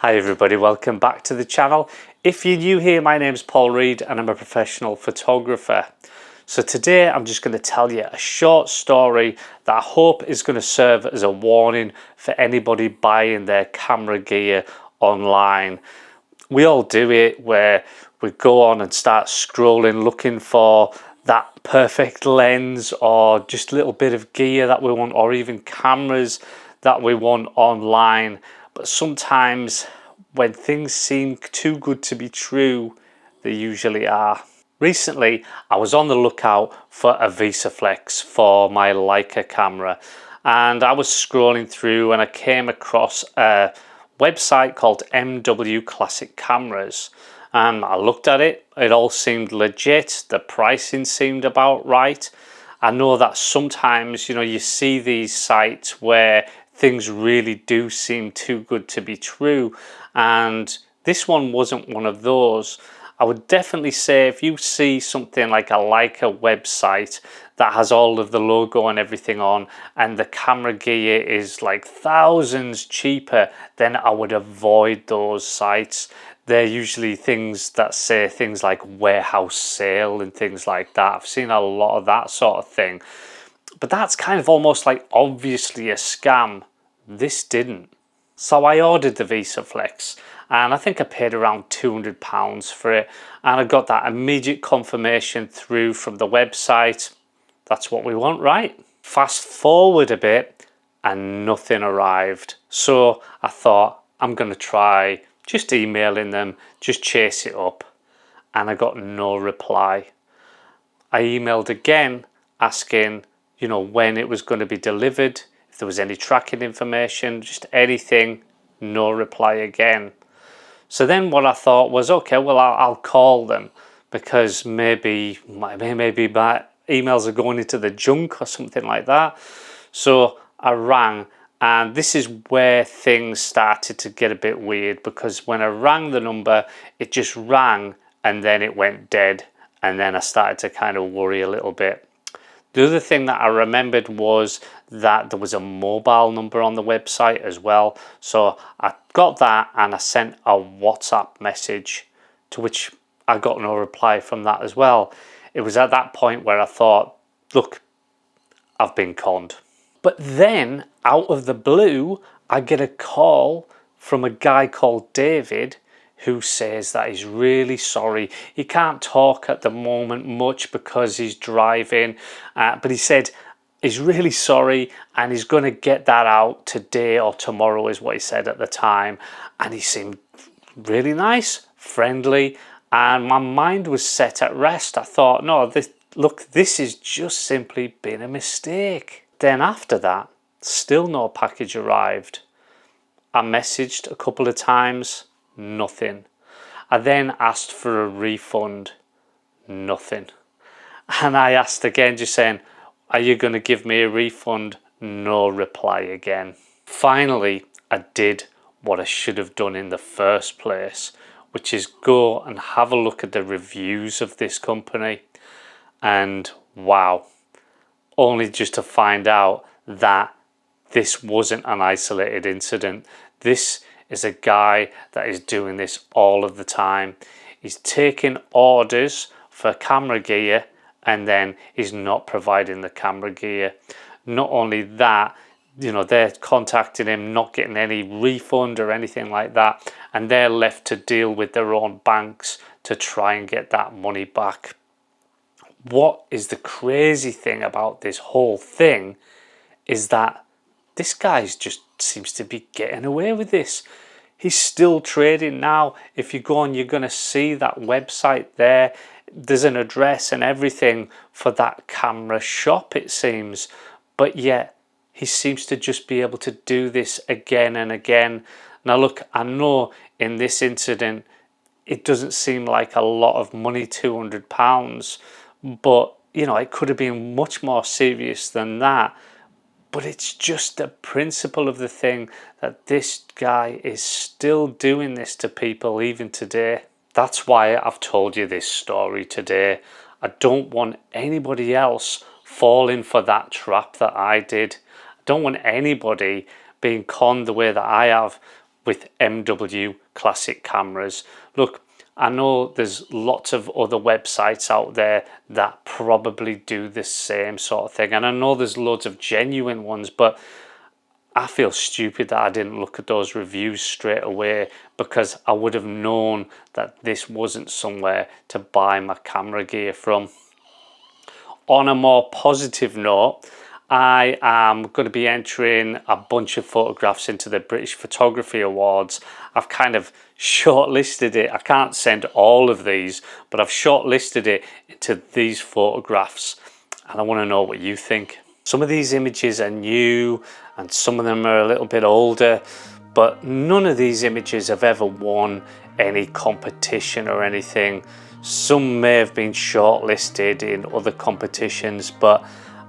Hi everybody, welcome back to the channel. If you're new here, my name's Paul Reed and I'm a professional photographer. So today I'm just going to tell you a short story that I hope is going to serve as a warning for anybody buying their camera gear online. We all do it where we go on and start scrolling looking for that perfect lens or just a little bit of gear that we want, or even cameras that we want online. But sometimes when things seem too good to be true, they usually are. Recently, I was on the lookout for a VisaFlex for my Leica camera, and I was scrolling through and I came across a website called MW Classic Cameras. And I looked at it, it all seemed legit, the pricing seemed about right. I know that sometimes, you see these sites where things really do seem too good to be true, and this one wasn't one of those. I would definitely say if you see something like a Leica website that has all of the logo and everything on, and the camera gear is like thousands cheaper, then I would avoid those sites. They're usually things that say things like warehouse sale and things like that. I've seen a lot of that sort of thing. But that's kind of almost like obviously a scam. This didn't. So I ordered the VisaFlex and I think I paid around £200 for it, and I got that immediate confirmation through from the website. That's what we want, right? Fast forward a bit and nothing arrived. So I thought I'm going to try just emailing them, just chase it up, and I got no reply. I emailed again asking when it was going to be delivered, if there was any tracking information, just anything. No reply again. So then what I thought was, okay, well, I'll call them, because maybe my emails are going into the junk or something like that. So I rang, and this is where things started to get a bit weird, because when I rang the number, it just rang and then it went dead, and then I started to kind of worry a little bit. The other thing that I remembered was that there was a mobile number on the website as well. So I got that and I sent a WhatsApp message, to which I got no reply from that as well. It was at that point where I thought, look, I've been conned. But then out of the blue, I get a call from a guy called David, who says that he's really sorry. He can't talk at the moment much because he's driving, but he said he's really sorry and he's going to get that out today or tomorrow, is what he said at the time. And he seemed really nice, friendly, and my mind was set at rest. I thought, no, this is just simply been a mistake. Then after that, still no package arrived. I messaged a couple of times, nothing. I then asked for a refund, nothing. And I asked again, just saying, are you going to give me a refund? No reply again. Finally, I did what I should have done in the first place, which is go and have a look at the reviews of this company. And wow, only just to find out that this wasn't an isolated incident. This is a guy that is doing this all of the time. He's taking orders for camera gear and then he's not providing the camera gear. Not only that, they're contacting him, not getting any refund or anything like that, and they're left to deal with their own banks to try and get that money back. What is the crazy thing about this whole thing is that this guy's just seems to be getting away with this. He's still trading now. If you go on, you're going to see that website there. There's an address and everything for that camera shop, it seems. But yet, he seems to just be able to do this again and again. Now look, I know in this incident, it doesn't seem like a lot of money, £200. But, it could have been much more serious than that. But it's just the principle of the thing that this guy is still doing this to people even today. That's why I've told you this story today. I don't want anybody else falling for that trap that I did. I don't want anybody being conned the way that I have with MW classic cameras. Look, I know there's lots of other websites out there that probably do the same sort of thing, and I know there's loads of genuine ones, but I feel stupid that I didn't look at those reviews straight away, because I would have known that this wasn't somewhere to buy my camera gear from. On a more positive note, I am going to be entering a bunch of photographs into the British Photography Awards. I've kind of shortlisted it. I can't send all of these, but I've shortlisted it into these photographs, and I want to know what you think. Some of these images are new and some of them are a little bit older, but none of these images have ever won any competition or anything. Some may have been shortlisted in other competitions, but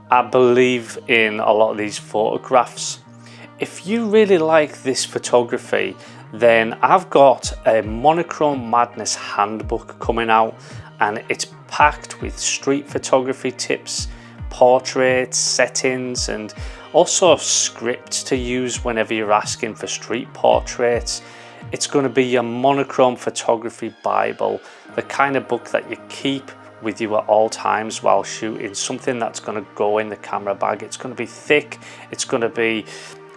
I believe in a lot of these photographs. If you really like this photography, then I've got a Monochrome Madness handbook coming out, and it's packed with street photography tips, portraits, settings, and also scripts to use whenever you're asking for street portraits. It's going to be your monochrome photography Bible, the kind of book that you keep with you at all times while shooting, something that's going to go in the camera bag. It's going to be thick, it's going to be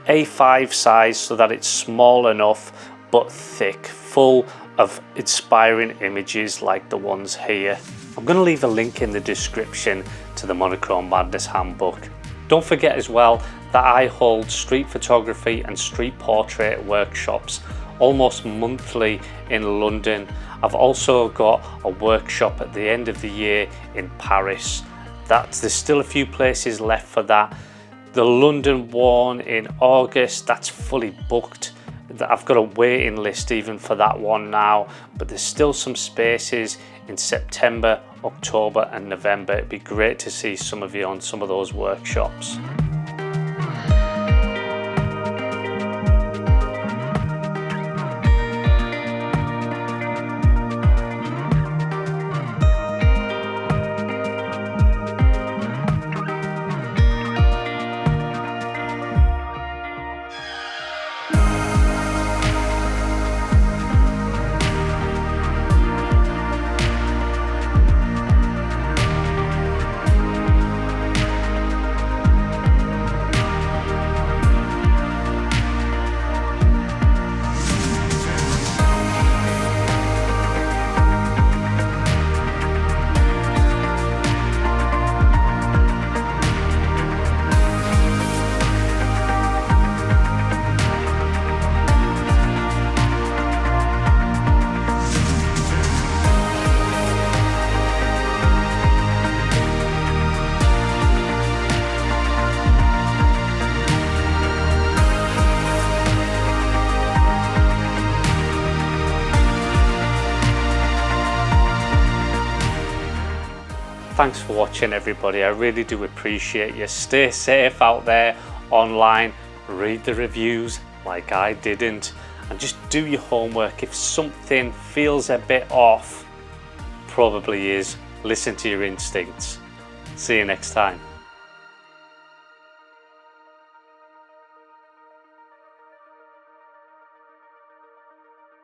A5 size so that it's small enough but thick, full of inspiring images like the ones here. I'm going to leave a link in the description to the Monochrome Madness handbook. Don't forget as well that I hold street photography and street portrait workshops almost monthly in London. I've also got a workshop at the end of the year in Paris. There's still a few places left for that. The London one in August, that's fully booked. I've got a waiting list even for that one now, but there's still some spaces in September, October and November. It'd be great to see some of you on some of those workshops. Thanks for watching, everybody. I really do appreciate you. Stay safe out there online. Read the reviews like I didn't, and just do your homework. If something feels a bit off, probably is. Listen to your instincts. See you next time.